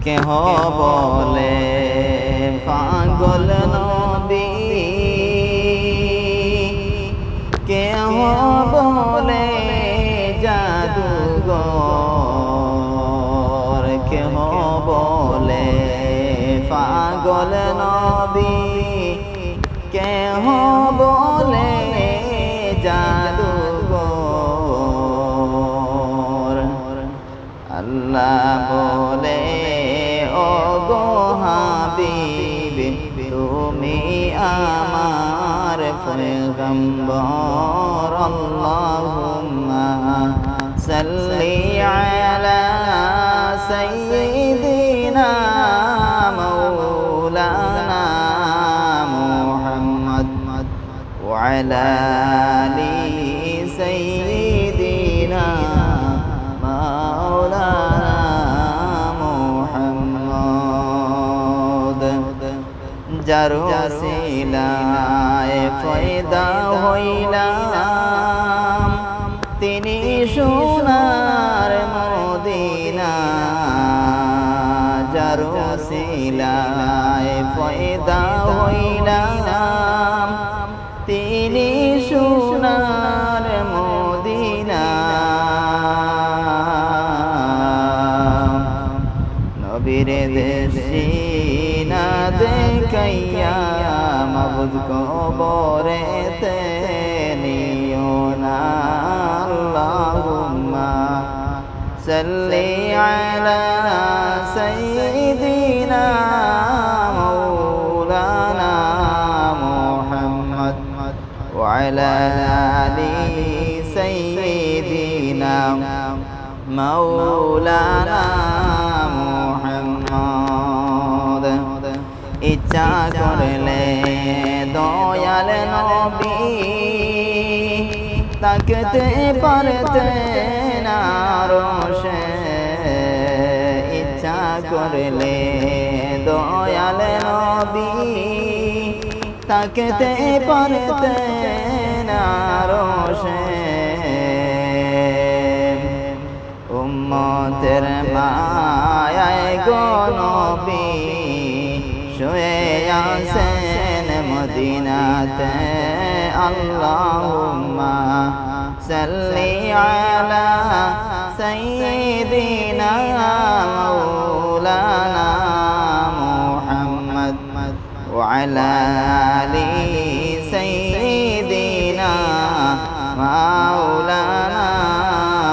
কেহ বলে পাগল নবী, কেহ বলে জাদুঘর, কেহ বলে পাগল নবী, কেহ বলে জাদুঘর। আল্লাহ বলে ও গো হাবিব, তুমি আমার পয়গম্বর। আল্লাহুম্মা সাল্লি আলা সাইয়্যিদিনা মাওলানা মুহাম্মদ ওয়া আলা আলি সাইয়্যিদিনা মাওলানা মুহাম্মদ। যার ওসিলায় পয়দা হইলাম, তিনি সোনার মদিনা। যার ওসিলায় পয়দা হইলাম, তিনি সোনার মদিনা। নবীর দেশে না দেখাইয়া মাবুদ কবরেতে নিও না। আল্লাহুম্মা সাল্লি আলা সাইয়্যিদিনা মাওলানা মুহাম্মদ ওয়া আলা আলি সাইয়্যিদিনা মাওলানা মুহাম্মদ। ইচ্ছা করলে দয়াল নবী তাকতে পারতেন আরশে। ইচ্ছা করলে দয়াল নবী তাকতে পারতেন আরশে। উম্মতের মায়ায় গো নবী শুয়ে আছেন মদিনাতে। আল্লাহুম্মা সাল্লি আলা সাইয়্যিদিনা মাওলানা মুহাম্মদ ওয়া আলা আলি সাইয়্যিদিনা মাওলানা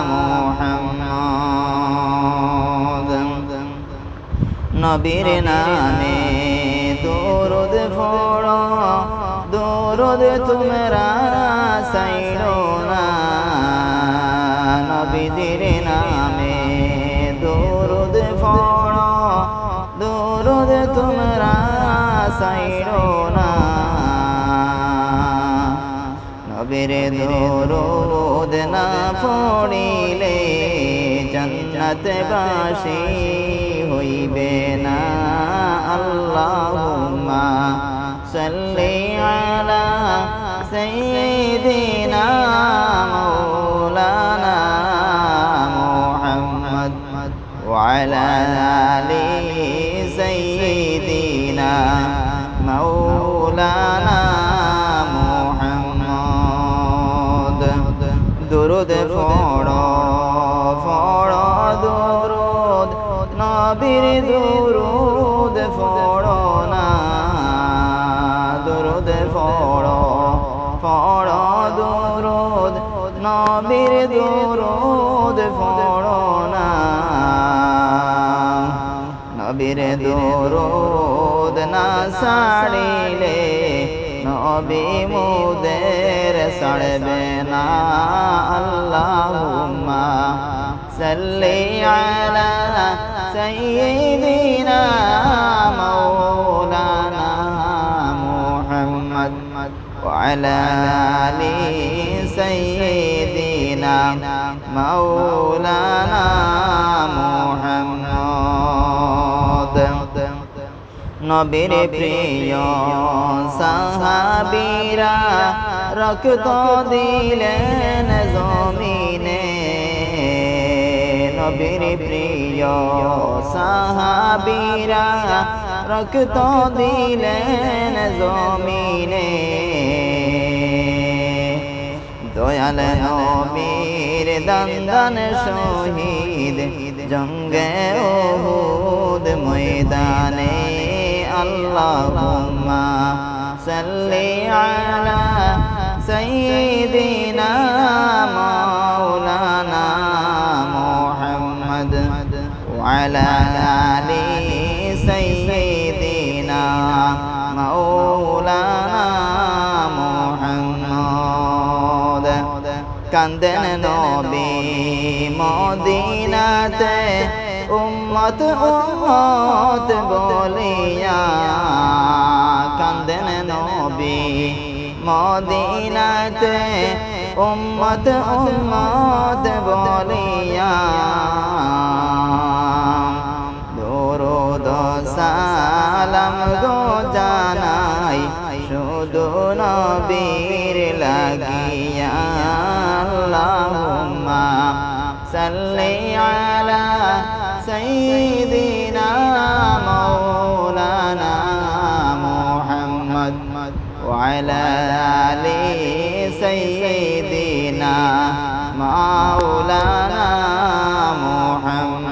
মুহাম্মদ। নবীর নামে দরুদ পড়ো, দরুদ তোমরা ছাইড়ো না। নবীর নামে দরুদ পড়ো, দরুদ তোমরা ছাইড়ো না। নবীর দরুদ না পড়িলে জান্নাতবাসী হইবে না। আল্লাহুম্মা সাল্লি আলা সাইয়্যিদিনা মাওলানা মুহাম্মদ ওয়া আলা আলি সাইয়্যিদিনা মাওলানা মুহাম্মদ। দরুদ পড়ো পড়ো দরুদ, নবীর দরুদ পড়ো না। দরুদ পড়ো পড়ো দরুদ, নবীর দরুদ পড়ো না। নবীর দরুদ না ছাড়িলে নবী মুদের ছাড়বে না। আল্লাহুম্মা সাল্লি আলা সাইয়্যিদিনা মাওলানা মুহাম্মদ ওয়া আলা আলি সাইয়্যিদিনা মাওলানা মুহাম্মদ। নবীর প্রিয় সাহাবীরা রক্ত দিলেন জমিনে। নবীর প্রিয় সাহাবীরা সাহাবীরা রক্ত দিলেন জমিনে দয়াল নবীর দান শহীদ জঙ্গে উহুদ ময়দানে আল্লাহুম্মা সাল্লি আলা সাইয়্যিদিনা মাওলানা মুহাম্মদ ওয়া আলা আলি সাইয়্যিদিনা মাওলানা মুহাম্মদ কান্দেন নবী মদিনাতে উম্মত উম্মত বলিয়া কান্দেন নবী মদিনাতে উম্মত উম্মত বলিয়া দরুদ সালাম গো জানাই শুধু নবীর লাগিয়া আল্লাহুম্মা সাল্লি আলা সাইয়্যিদিনা মাওলানা মুহাম্মদ ওয়া আলা আলি সাইয়্যিদিনা মাওলানা মুহাম্মদ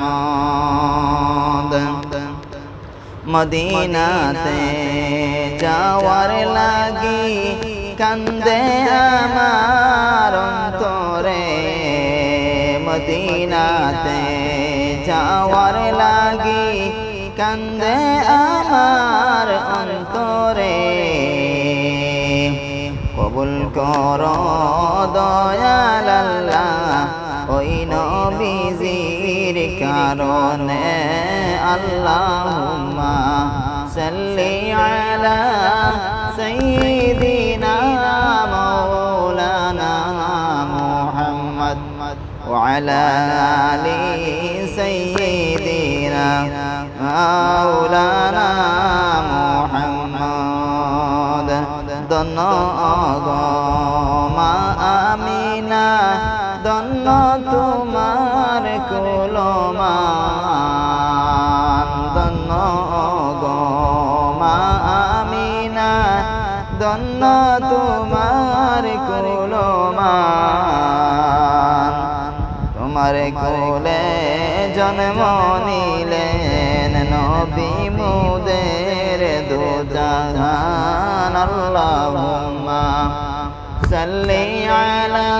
মদিনাতে যাওয়ার লাগি কান্দে আমার অন্তরে মদিনাতে যাওয়ার লাগি কান্দে আমার অন্তরে কবুল করো দয়াল আল্লাহ ওই নবীজির কারণে আল্লাহুম্মা সাল্লি আলা সাইয়্যিদিনা মাওলানা মুহাম্মদ ওয়া আলা আলি সাইয়্যিদিনা মাওলানা মুহাম্মদ ধন্য গো মা আমিনা ধন্য তোমার কুলমান ধন্য গো মা আমিনা ধন্য তোমার কুলমান তোমার কোলে জন্ম নিলেন নবী মুদের দুজাহান আল্লাহুম্মা সাল্লি আলা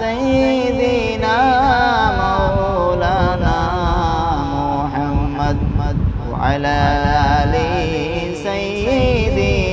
সাইয়্যিদিনা মাওলানা মুহাম্মদ ওয়া আলা আলি সাইয়্যিদিনা